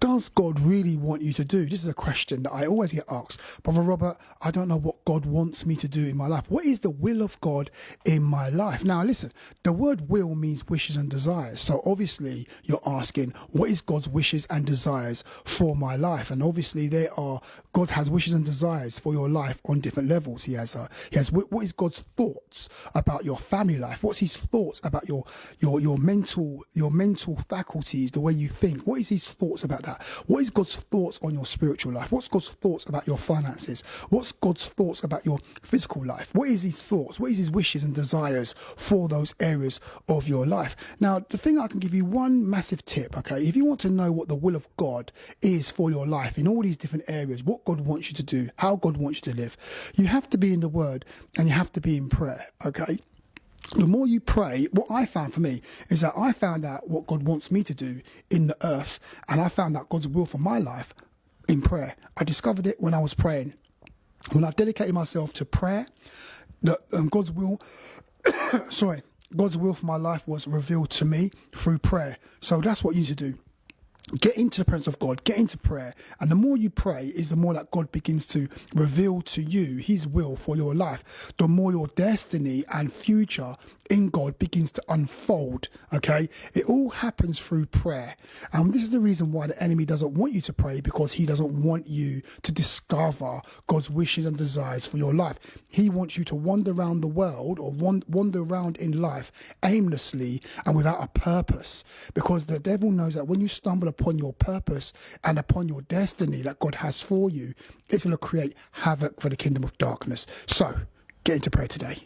does God really want you to do? This is a question that I always get asked. Brother Robert, I don't know what God wants me to do in my life. What is the will of God in my life? Now, listen, the word will means wishes and desires. So obviously you're asking, what is God's wishes and desires for my life? And obviously God has wishes and desires for your life on different levels. He has what is God's thoughts about your family life? What's his thoughts about your mental faculties, the way you think? What is his thoughts about that? What is God's thoughts on your spiritual life? What's God's thoughts about your finances? What's God's thoughts about your physical life? What is his thoughts? What is his wishes and desires for those areas of your life? Now, the thing I can give you one massive tip, okay? If you want to know what the will of God is for your life in all these different areas, what God wants you to do, how God wants you to live, you have to be in the Word and you have to be in prayer, okay? The more you pray, what I found for me is that I found out what God wants me to do in the earth, and I found out God's will for my life in prayer. I discovered it when I was praying. When I dedicated myself to prayer, God's will, God's will for my life was revealed to me through prayer. So that's what you need to do. Get into the presence of God, get into prayer. And the more you pray is the more that God begins to reveal to you his will for your life. The more your destiny and future in God begins to unfold, okay? It all happens through prayer. And this is the reason why the enemy doesn't want you to pray, because he doesn't want you to discover God's wishes and desires for your life. He wants you to wander around the world or wander around in life aimlessly and without a purpose, because the devil knows that when you stumble upon your purpose and upon your destiny that God has for you, it's going to create havoc for the kingdom of darkness. So get into prayer today.